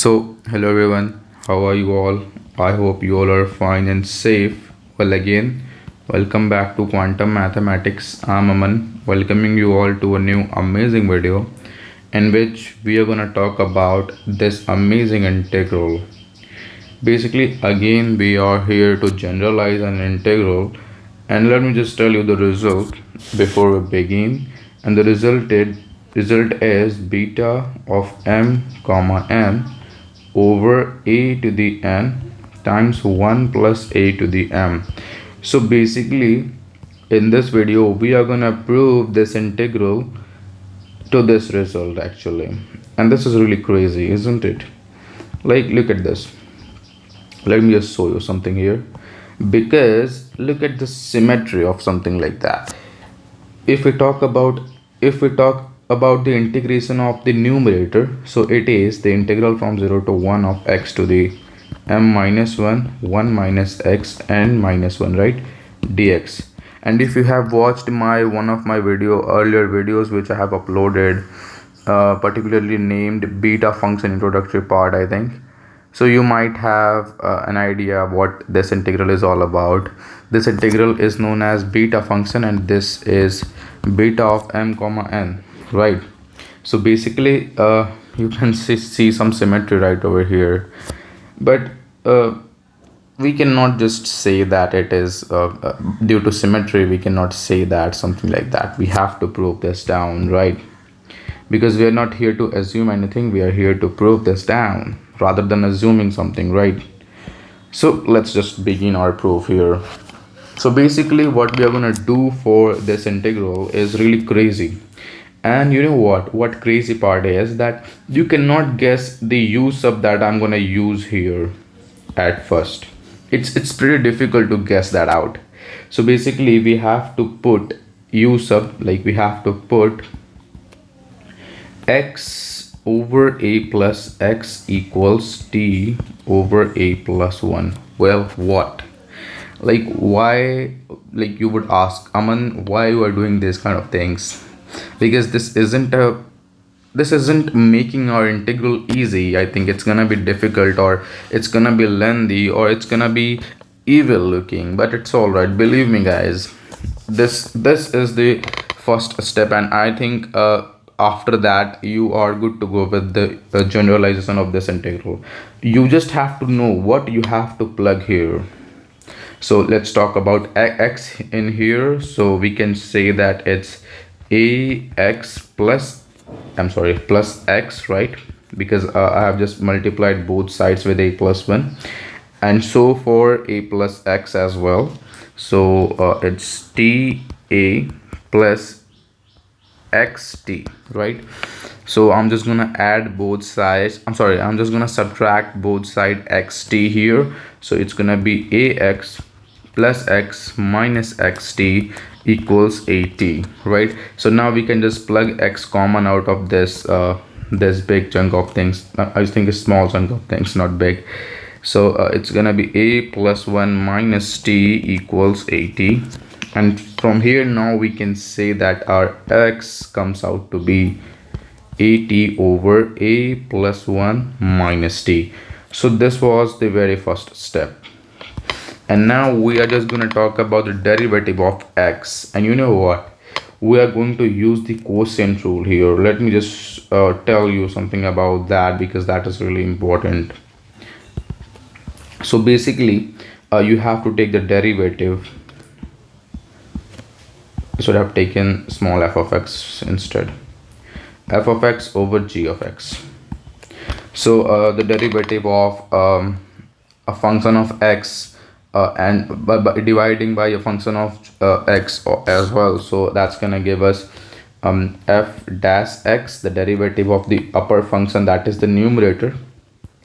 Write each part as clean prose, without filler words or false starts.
Hello everyone, how are you all? I hope you all are fine and safe. Welcome back to Quantum Mathematics. I'm Aman, welcoming you all to a new amazing video in which we are gonna talk about this amazing integral. Basically, again, we are here to generalize an integral, and let me just tell you the result before we begin. And the result is beta of m comma n over a to the n times 1 plus a to the m. So basically, in this video we are gonna prove this integral to this result actually, and this is really crazy, isn't it? Like, look at this. Let me just show you something here, because look at the symmetry of something like that. If we talk about the integration of the numerator, so it is the integral from 0 to 1 of x to the m minus 1 1 minus x and minus 1, right, dx. And if you have watched one of my earlier videos which I have uploaded, particularly named beta function introductory part, I think, so you might have an idea what this integral is all about. This integral is known as beta function, and this is beta of m comma n, right? So basically, you can see some symmetry right over here, but we cannot just say that it is due to symmetry. We cannot say that something like that. We have to prove this down, right? Because we are not here to assume anything, we are here to prove this down rather than assuming something, right? So let's just begin our proof here. So basically what we are going to do for this integral is really crazy. And you know what crazy part is that you cannot guess the u sub that I'm going to use here at first. It's pretty difficult to guess that out. So basically we have to put u sub, like we have to put x over a plus x equals t over a plus 1. Well, what? Like, why? Like, you would ask, Aman, why you are doing this kind of things? Because this isn't making our integral easy. I think it's gonna be difficult, or it's gonna be lengthy, or it's gonna be evil looking, but it's all right. Believe me, guys, this is the first step, and I think after that you are good to go with the generalization of this integral. You just have to know what you have to plug here. So let's talk about x in here. So we can say that it's ax plus x, right? Because I have just multiplied both sides with a plus 1, and so for a plus x as well. So it's ta plus xt, right? So I'm just gonna add both sides. I'm just gonna subtract both side xt here. So it's gonna be ax plus x minus xt equals at, right? So now we can just plug x common out of this this big chunk of things. I think a small chunk of things, not big. So it's gonna be a plus 1 minus t equals at, and from here now we can say that our x comes out to be at over a plus 1 minus t. So this was the very first step. And now we are just going to talk about the derivative of x. And you know what? We are going to use the quotient rule here. Let me just tell you something about that, because that is really important. So basically, you have to take the derivative. I should have taken small f of x instead. F of x over g of x. So the derivative of a function of x and by dividing by a function of x as well. So that's gonna give us f dash x, the derivative of the upper function, that is the numerator,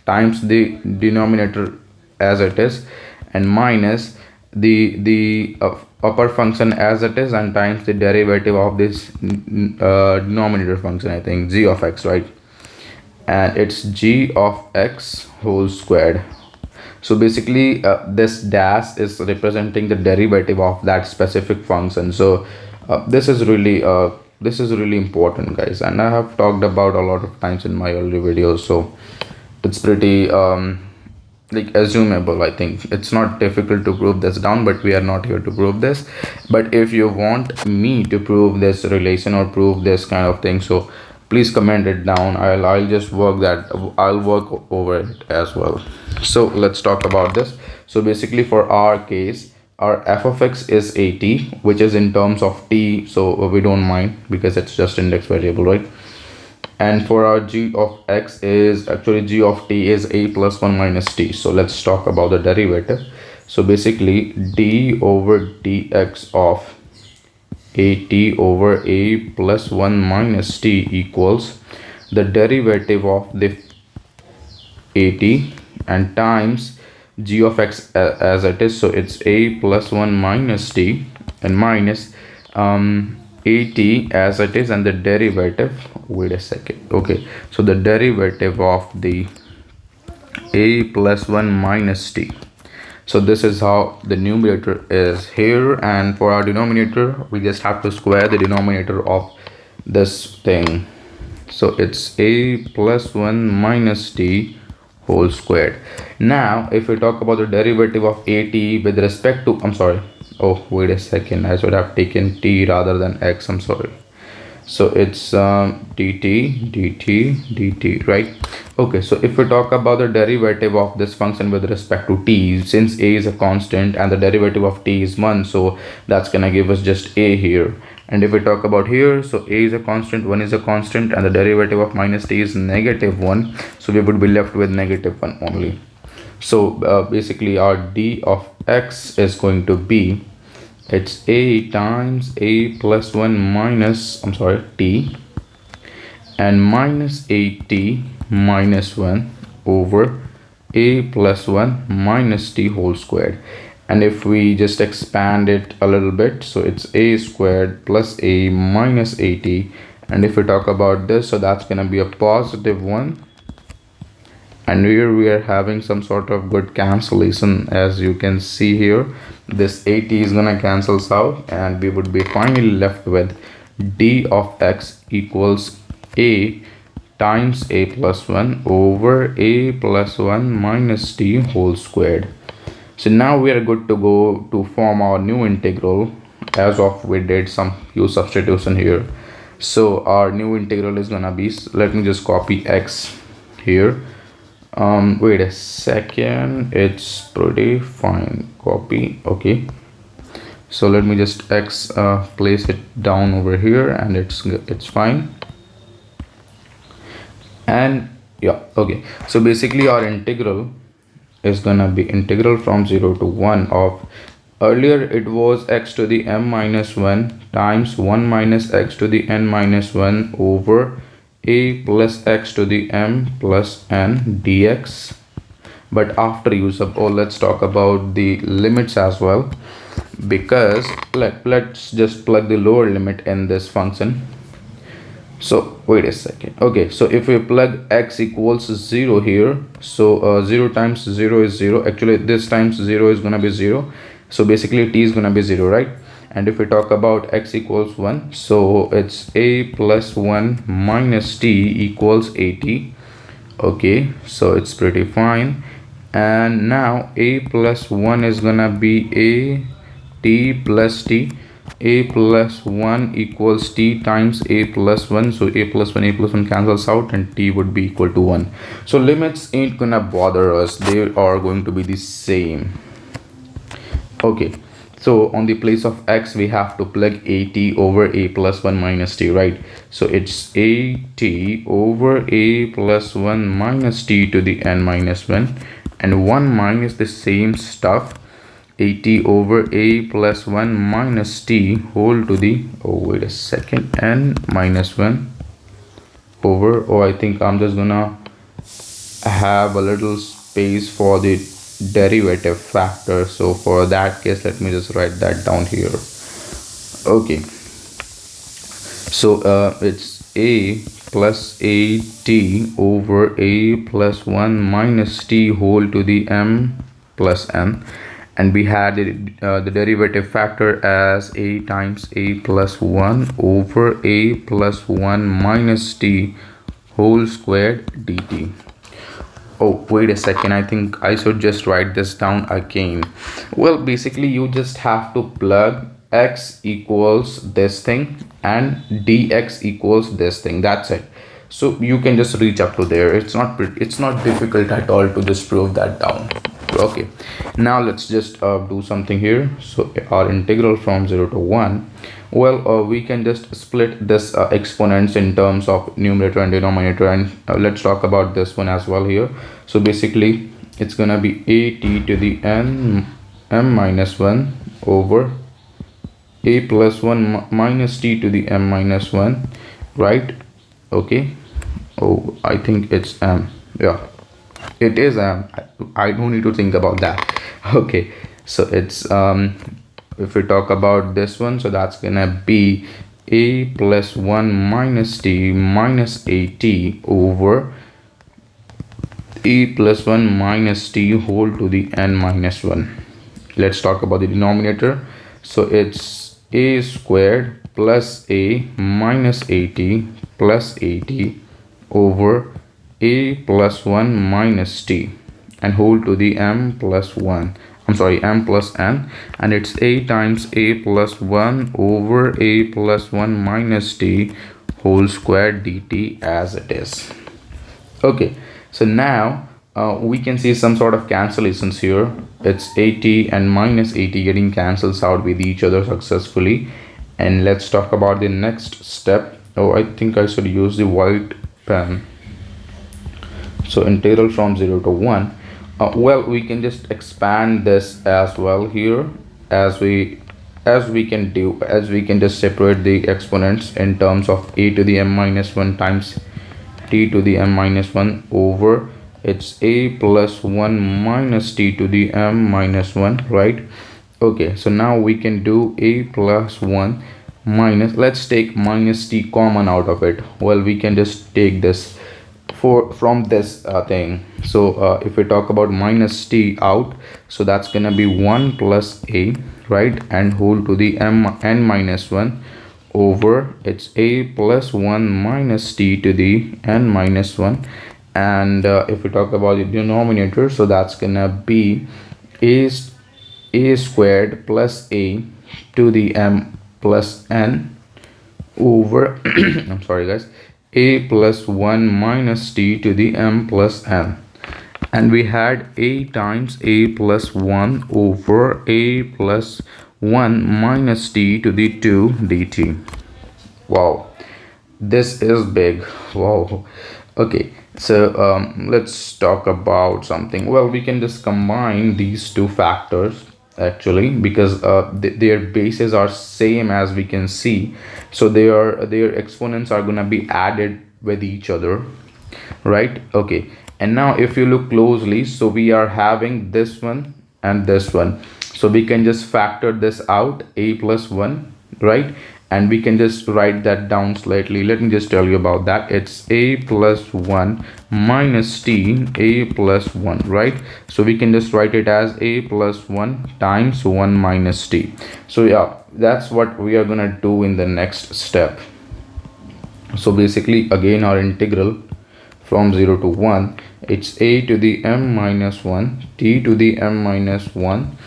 times the denominator as it is, and minus the upper function as it is, and times the derivative of this denominator function, I think g of x, right? And it's g of x whole squared. So basically this dash is representing the derivative of that specific function. So this is really important, guys, and I have talked about a lot of times in my earlier videos. So It's pretty like assumable. I think it's not difficult to prove this down, but we are not here to prove this. But if you want me to prove this relation or prove this kind of thing, so please comment it down. I'll just work that. I'll work over it as well. So let's talk about this. So basically for our case, our f of x is 80, which is in terms of t, so we don't mind because it's just index variable, right? And for our g of x is actually g of t is a plus 1 minus t. So let's talk about the derivative. So basically d over dx of at over a plus 1 minus t equals the derivative of the at and times g of x as it is, so it's a plus 1 minus t and minus at as it is, and the derivative, wait a second, okay, so the derivative of the a plus 1 minus t. So this is how the numerator is here, and for our denominator we just have to square the denominator of this thing. So it's a plus 1 minus t whole squared. Now if we talk about the derivative of at with respect to, I'm sorry, oh wait a second, I should have taken t rather than x, I'm sorry. So it's dt, right? Okay, so if we talk about the derivative of this function with respect to t, since a is a constant and the derivative of t is 1, so that's gonna give us just a here. And if we talk about here, so a is a constant, 1 is a constant, and the derivative of minus t is -1, so we would be left with -1 only. So basically our d of x is going to be, it's a times a plus 1 minus, I'm sorry, t, and minus 8t minus 1 over a plus 1 minus t whole squared. And if we just expand it a little bit, so it's a squared plus a minus at. And if we talk about this, so that's gonna be a positive 1. And here we are having some sort of good cancellation. As you can see here, this at is gonna cancels out, and we would be finally left with d of x equals a times a plus 1 over a plus 1 minus t whole squared. So now we are good to go to form our new integral, as of we did some few substitution here. So our new integral is gonna be, let me just copy x here. Wait a second, it's pretty fine, copy, okay. So let me just x place it down over here, and it's fine. And yeah, okay, so basically our integral is gonna be integral from 0 to 1 of, earlier it was x to the m minus 1 times 1 minus x to the n minus 1 over a plus x to the m plus n dx. But after use of, oh, let's talk about the limits as well, because let's just plug the lower limit in this function. So wait a second, okay, so if we plug x equals 0 here, so 0 times 0 is 0, actually this times 0 is gonna be 0, so basically t is gonna be 0, right? And if we talk about x equals 1, so it's a plus 1 minus t equals 80. Okay, so it's pretty fine. And now a plus 1 is gonna be a t plus t, a plus 1 equals t times a plus 1, so a plus 1 cancels out and t would be equal to 1. So limits ain't gonna bother us, they are going to be the same. Okay, so on the place of x we have to plug at over a plus 1 minus t, right? So it's at over a plus 1 minus t to the n minus 1, and 1 minus the same stuff, at over a plus 1 minus t whole to the, oh wait a second, n minus 1 over, oh I think I'm just gonna have a little space for the derivative factor, so for that case let me just write that down here. Okay, so it's a plus a t over a plus 1 minus t whole to the m plus n, and we had the derivative factor as a times a plus 1 over a plus 1 minus t whole squared dt. Oh, wait a second. I think I should just write this down again. Well, basically, you just have to plug x equals this thing and dx equals this thing. That's it. So you can just reach up to there. It's not difficult at all to just prove that down. Okay. Now let's just do something here. So our integral from 0 to 1. Well, we can just split this exponents in terms of numerator and denominator, and let's talk about this one as well here. So basically it's gonna be a t to the n m minus 1 over a plus 1 minus t to the m minus 1, right? Okay. Oh, I think it's m. Yeah, it is I don't need to think about that. Okay, so it's if we talk about this one, so that's gonna be a plus 1 minus t minus at over a plus 1 minus t whole to the n minus 1. Let's talk about the denominator. So it's a squared plus a minus at plus at over a plus 1 minus t and whole to the m plus 1. I'm sorry, m plus n, and it's a times a plus 1 over a plus 1 minus t whole squared dt as it is. Okay, so now we can see some sort of cancellations here. It's at and minus at getting cancels out with each other successfully. And let's talk about the next step. Oh, I think I should use the white pen. So integral from 0 to 1. Well, we can just expand this as well here, as we can just separate the exponents in terms of a to the m minus 1 times t to the m minus 1 over it's a plus 1 minus t to the m minus 1, right? Okay, so now we can do a plus 1 minus, let's take minus t common out of it. Well, we can just take this from this thing. So if we talk about minus t out, so that's gonna be 1 plus a, right, and whole to the n minus 1 over it's a plus 1 minus t to the n minus 1. And if we talk about the denominator, so that's gonna be a squared plus a to the m plus n over I'm sorry guys, a plus 1 minus t to the m plus n, and we had a times a plus 1 over a plus 1 minus t to the 2 dt. Wow, this is big. Wow. Okay, so let's talk about something. Well, we can just combine these two factors actually, because their bases are same, as we can see. So their exponents are gonna be added with each other, right? Okay, and now if you look closely, so we are having this one and this one, so we can just factor this out, a plus 1, right? And we can just write that down slightly. Let me just tell you about that. It's a plus 1 minus t a plus 1, right? So we can just write it as a plus 1 times 1 minus t. So yeah, that's what we are gonna do in the next step. So basically again, our integral from 0 to 1, it's a to the m minus 1 t to the m minus 1,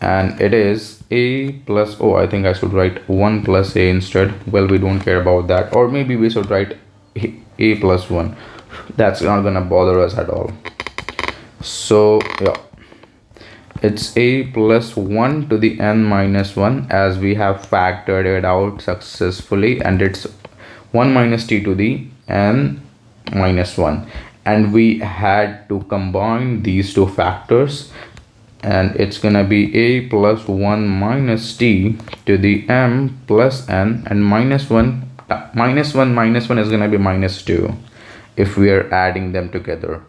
and it is a plus, oh, I think I should write 1 plus a instead. Well, we don't care about that, or maybe we should write a plus 1. That's not gonna bother us at all. So yeah, it's a plus 1 to the n minus 1, as we have factored it out successfully, and it's 1 minus t to the n minus 1, and we had to combine these two factors, and it's gonna be a plus 1 minus t to the m plus n, and minus 1 minus 1 is gonna be minus 2 if we are adding them together.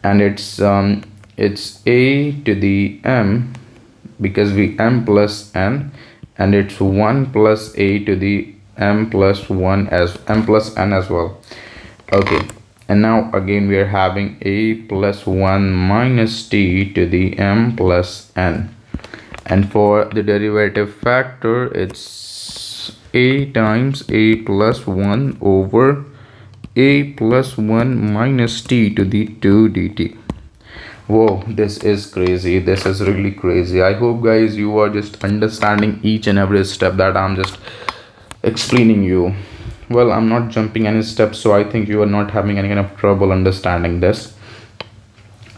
And it's a to the m, because we m plus n, and it's 1 plus a to the m plus 1 as m plus n as well. Okay, and now again we are having a plus 1 minus t to the m plus n, and for the derivative factor, it's a times a plus 1 over a plus 1 minus t to the 2 dt. Whoa, this is crazy. This is really crazy. I hope, guys, you are just understanding each and every step that I'm just explaining you. Well, I'm not jumping any steps, so I think you are not having any kind of trouble understanding this.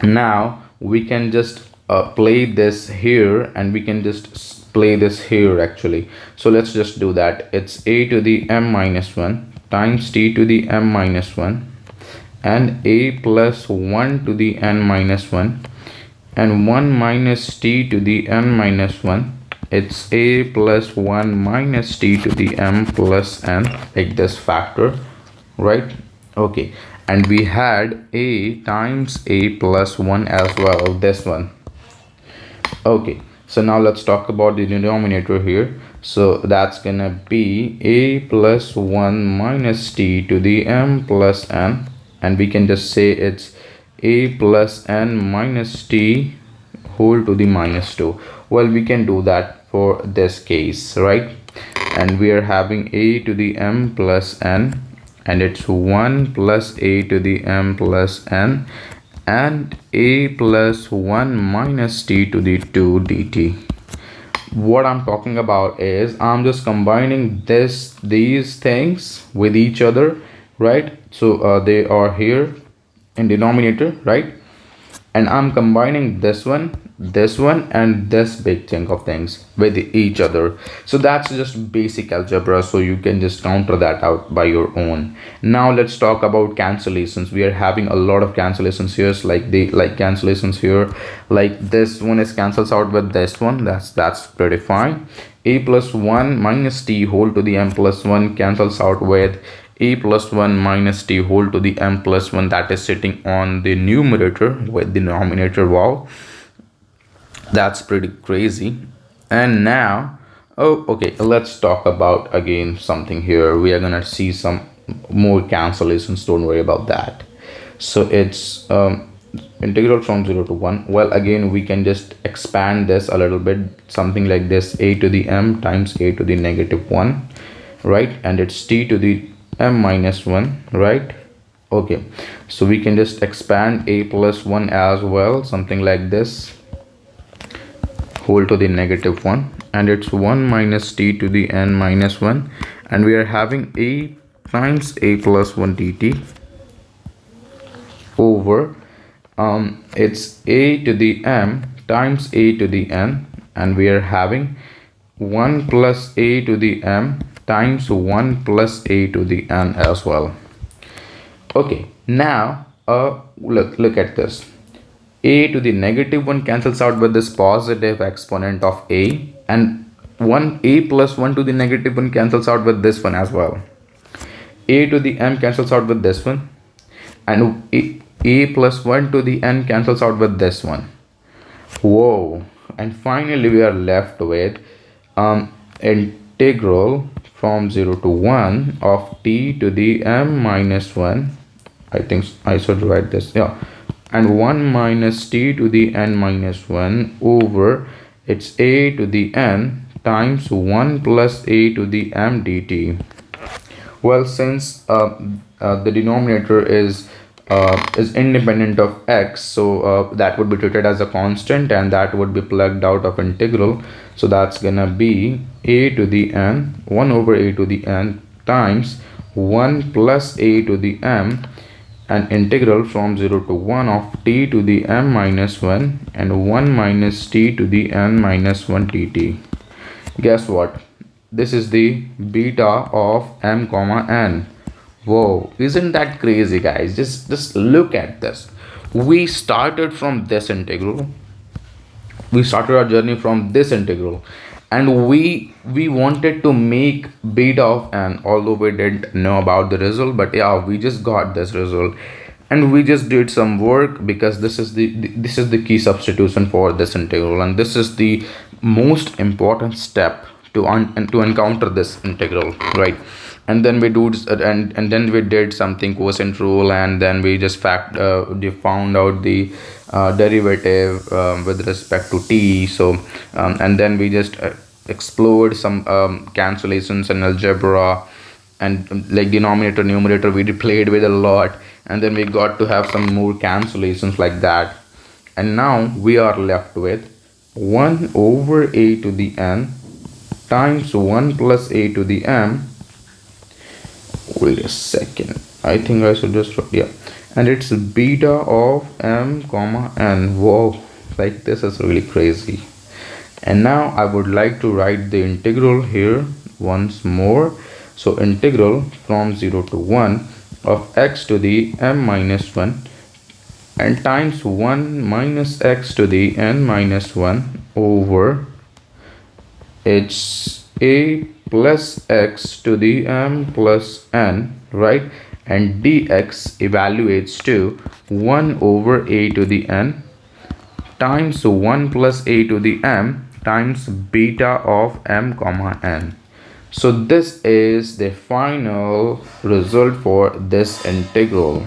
Now we can just play this here, and we can just play this here actually. So let's just do that. It's a to the m minus 1 times t to the m minus 1 and a plus 1 to the n minus 1 and 1 minus t to the n minus 1. It's a plus 1 minus t to the m plus n, like this factor, right? Okay, and we had a times a plus 1 as well, this one. Okay, so now let's talk about the denominator here. So that's gonna be a plus 1 minus t to the m plus n, and we can just say it's a plus n minus t whole to the minus 2. Well, we can do that for this case, right? And we are having a to the m plus n, and it's 1 plus a to the m plus n and a plus 1 minus t to the 2 dt. What I'm talking about is I'm just combining these things with each other, right? So they are here in denominator, right? And I'm combining this one, and this big chunk of things with each other. So that's just basic algebra, so you can just counter that out by your own. Now let's talk about cancellations. We are having a lot of cancellations here, like cancellations here, like this one is cancels out with this one. That's pretty fine. A plus 1 minus t whole to the m plus 1 cancels out with a plus 1 minus t whole to the m plus 1, that is sitting on the numerator with the denominator. Wow, that's pretty crazy. And now, oh okay, let's talk about again something here. We are gonna see some more cancellations, don't worry about that. So it's integral from 0 to 1. Well, again we can just expand this a little bit, something like this: a to the m times a to the negative 1, right? And it's t to the m minus 1, right? Okay, so we can just expand a plus 1 as well, something like this, whole to the negative 1, and it's 1 minus t to the n minus 1, and we are having a times a plus 1 dt over it's a to the m times a to the n, and we are having 1 plus a to the m times 1 plus a to the n as well. Okay, now look at this. A to the negative 1 cancels out with this positive exponent of a, and 1 a plus 1 to the negative 1 cancels out with this one as well. A to the m cancels out with this one, and a plus 1 to the n cancels out with this one. Whoa, and finally we are left with integral from 0 to 1 of t to the m minus 1. I think I should write this, yeah, and 1 minus t to the n minus 1 over it's a to the n times 1 plus a to the m dt. Well, since the denominator is independent of x, so that would be treated as a constant, and that would be plugged out of integral. So that's gonna be a to the n 1 over a to the n times 1 plus a to the m, and integral from 0 to 1 of t to the m minus 1 and 1 minus t to the n minus 1 dt. Guess what? This is the beta of m comma n. Whoa, isn't that crazy, guys? Just look at this. We started from this integral. We started our journey from this integral, and we wanted to make beta of n, although we didn't know about the result, but yeah, we just got this result, and we just did some work because this is the key substitution for this integral, and this is the most important step to encounter this integral, right? And then we do and then we did something quotient rule, and then we just found out the derivative with respect to t. So and then we just explored some cancellations and algebra, and like denominator numerator we played with a lot, and then we got to have some more cancellations like that. and now we are left with 1 over a to the n times 1 plus a to the m. Wait a second, I think I should just, yeah, and it's beta of m comma n. Whoa, like this is really crazy. And now I would like to write the integral here once more. So integral from 0 to 1 of x to the m minus 1 and times 1 minus x to the n minus 1 over it's a plus x to the m plus n, right? And dx evaluates to 1 over a to the n times 1 plus a to the m times beta of m comma n. So this is the final result for this integral.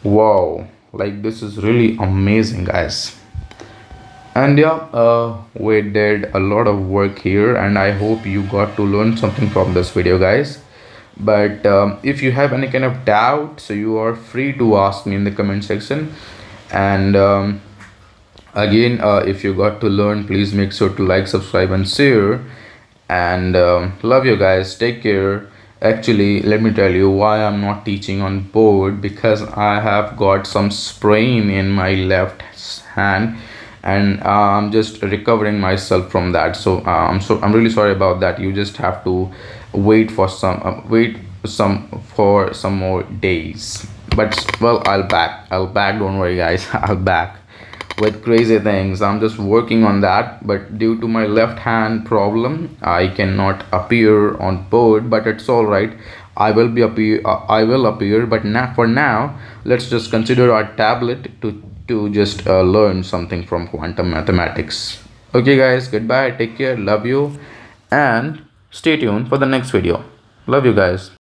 Wow, like this is really amazing, guys. And yeah, we did a lot of work here, and I hope you got to learn something from this video, guys. But if you have any kind of doubt, so you are free to ask me in the comment section. And again, if you got to learn, please make sure to like, subscribe and share. And love you guys, take care. Actually, let me tell you why I'm not teaching on board, because I have got some sprain in my left hand, and I'm just recovering myself from that. So I'm really sorry about that. You just have to wait for some more days. But well, I'll back, don't worry guys. I'll back with crazy things. I'm just working on that, but due to my left hand problem, I cannot appear on board, but it's all right. I will appear, but now, for now, let's just consider our tablet to just learn something from quantum mathematics. Okay guys, goodbye, take care, love you, and stay tuned for the next video. Love you guys.